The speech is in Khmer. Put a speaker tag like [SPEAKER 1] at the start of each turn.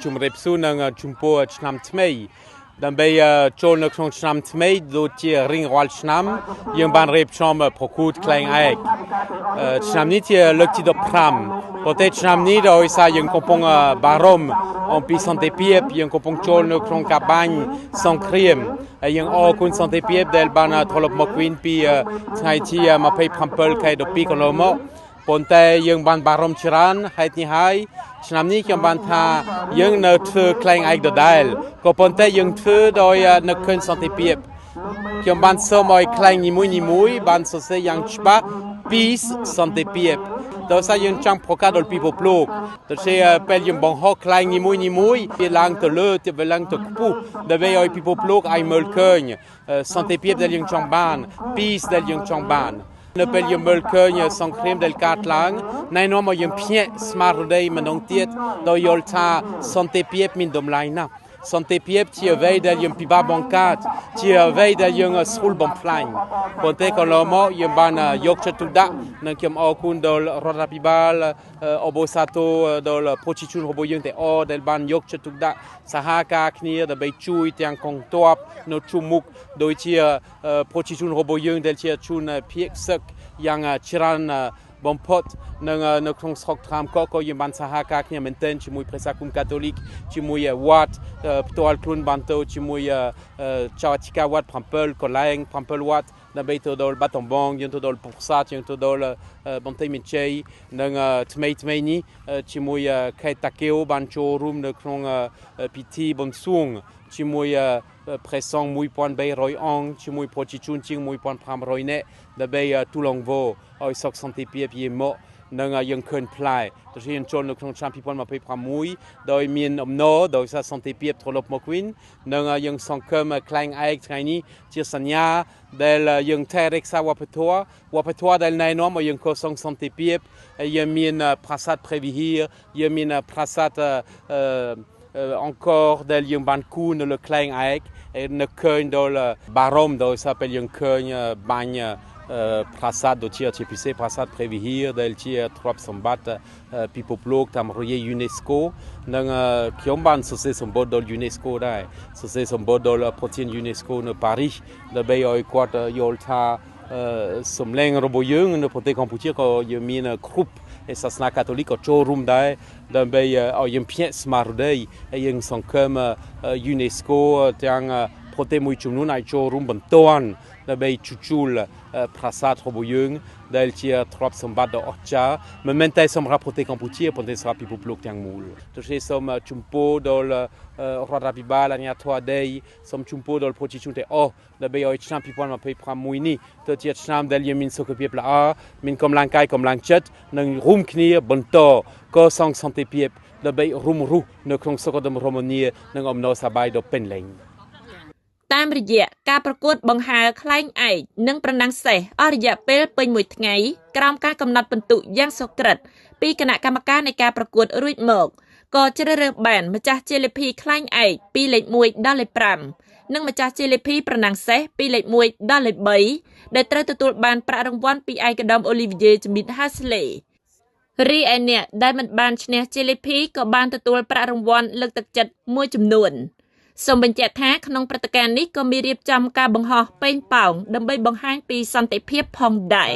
[SPEAKER 1] ជំរាបសួរនឹងជំពូឆ្នាំថ្មីដើម្បីចូលនៅក្នុងឆ្នាំថ្មីដូចជារៀងរាល់ឆ្នាំយើងបានរៀបចំប្រកួតខ្លែងឯកឆ្នាំនេះជាលើកទី15ប៉ុន្តែឆ្នាំនេះដោយសារយើងកំពុងបារម្ភអំពីសន្តិភាពយើងកំពុងចូលនៅក្នុងកាបាញ់សង្គ្រាមហើយយើងអរគុណសន្តិភាពដែលបានត្រឡប់មកវិញពីថ្ងៃទី27ខែ12កន្លងមកប៉ុន្តែយើងបានបារម្ភច្រើនហេតុនេះហើយឆ្នាំនេះខ្ញុំបានថាយើងនៅធ្វើខ្លែងឯកដដែលក៏ប៉ុន្តែយើងធ្វើដោយនឹកឃើញសន្តិភាពខ្ញុំបានសូមឲ្យខ្លែងនីមួយបានសរសេរយ៉ាងច្បាស់ Peace សន្តិភាពដោយសារយើងចង់ប្រកាសដល់ពិភពលោកទៅជាពេលយើងបង្ហោះខ្លែងនីមួយវាឡើងទៅលើវាឡើងទៅខ្ពស់ដើម្បីឲ្យពិភពលោកឲ្យមើលឃើញសន្តិភាពដែលយើងចង់បាន Peace ដែលយើងចង់បាននៅពេលយើងមើលឃើញសង្គ្រាមដែលកើតឡើងណែនាំឲ្យយើងភ្ញាក់ស្មារតីម្ដងទៀតដោយយល់ថាសន្តិភាពមានតម្លៃណាស់សន្តិភាពជាអ្វីដែលយើងពិបាកបង្កើតជាអ្វីដែលយើងស្រួលបំផ្លាញប៉ុន្តែកន្លងមកយើងបានយកចិត្តទុកដាក់និងខ្ញុំអរគុណដល់រដ្ឋាភិបាលអបូសាទរដល់ប្រជាជនរបស់យើងទាំងអស់ដែលបានយកចិត្តទុកដាក់សហការគ្នាដើម្បីជួយទាំងកងទ័ពនៅជុំមុខដូចជាប្រជាជនរបស់យើងដែលជាជនភៀសសឹកយ៉ាងច្រើនបំផុតនៅក្នុងស្រុកត្រាំកក៏យើងបានសហការគ្នាមែនទែនជាមួយព្រះសាគុំកាតូលិកជាមួយវត្តផ្ទាល់ខ្លួនបានទៅជាមួយចៅអធិការវត្ត7កន្លែង7វត្តដើម្បីទៅដល់បាត់ដំបងយើងទៅដល់ពុកសាទយើងទៅដល់បន្ទាយមានជ័យនិងថ្មីនេះជាមួយខេត្តតាកែវបានចូលរួមនៅក្នុងពិធីបួងសួងជាមួយព្រះសង្ឃ1300អង្គជាមួយប្រជាជនជាង1500នាក់ដើម្បីទូលងវឲ្យសុខសន្តិភាពយាមកនិងយើងឃើញផ្លែទៅរៀនចូលនៅក្នុងឆ្នាំ2026ដោយមានអំណរដោយសារសន្តិភាពត្រឡប់មកវិញនិងយើងសង្ឃឹមខ្លែងឯកថ្ងៃនេះជាសញ្ញាដែលយើងថែរក្សាវប្បធម៌ដែលណែនាំឲ្យយើងកសាងសន្តិភាពហើយយើងមានប្រាសាទព្រះវិហារយើងមានប្រាសាទអង្គរដែលយើងបានគូរនៅលើខ្លែងឯកនឹកឃើញដល់បារម្ភដោយសារពេលយើងឃើញបាញ់ប្រាសាទដូចជាពិសេសប្រាសាទព្រះវិហារដែលជាទ្រព្យសម្បត្តិពិភពលោកតាមរយៈ UNESCO និងខ្ញុំបានសរសេរសម្បត្តិដល់ UNESCO ដែរសរសេរសម្បត្តិដល់ប្រធាន UNESCO នៅប៉ារីសដើម្បីឲ្យគាត់យល់ថាសម្លេងរបស់យើងនៅប្រទេសកម្ពុជាក៏យើងមានគ្រប់សាសនាកាតូលិកក៏ចូលរួមដែរដើម្បីឲ្យយើងភ្ញាក់ស្មារតីហើយយើងសង្ឃឹម UNESCO ទាំងប្រទេសមួយចំនួនអាចចូលរួមបន្ទាន់ដើម្បីជួសជុលប្រាសាទរបស់យើងដែលជាទ្រព្យសម្បត្តិដ៏អស្ចារ្យមិនមែនតែសម្រាប់ប្រទេសកម្ពុជាប៉ុន្តែសម្រាប់ពិភពលោកទាំងមូលដូច្នេះសូមជំពូដល់រដ្ឋាភិបាលអាជ្ញាធរដីសូមជំពូដល់ប្រជាជនទាំងអស់ដើម្បីឲ្យឆ្នាំ2026នេះទៅជាឆ្នាំដែលយើងមានសុខភាពល្អមានកម្លាំងកាយកម្លាំងចិត្តនិងរួមគ្នាបន្តកសាងសន្តិភាពដើម្បីរួមរស់នៅក្នុងសុខដុមរមនានិងអំណរសប្បាយដ៏ពេញលេញ
[SPEAKER 2] តាមរយៈការប្រកួតបង្ហើរខ្លែងឯកនិងប្រណាំងសេះអស់រយៈពេលពេញមួយថ្ងៃក្រោមការកំណត់ពិន្ទុយ៉ាងសុក្រិតពីគណៈកម្មការនៃការប្រកួតរួចមកក៏ជ្រើសរើសបានម្ចាស់ជលភីខ្លែងឯកពីលេខ1ដល់លេខ5និងម្ចាស់ជលភីប្រណាំងសេះពីលេខ1ដល់លេខ3ដែលត្រូវទទួលបានប្រាក់រង្វាន់ពីឯកឧត្តមអូលីវីយេជំនិតហាស្លេរីឯអ្នកដែលមិនបានឈ្នះជលភីក៏បានទទួលប្រាក់រង្វាន់លើកទឹកចិត្តមួយចំនួនសូមបញ្ជាក់ថាក្នុងព្រឹត្តិការណ៍នេះក៏មានរៀបចំការបង្ហោះប៉េងប៉ោងដើម្បីបង្ហាញពីសន្តិភាពផងដែរ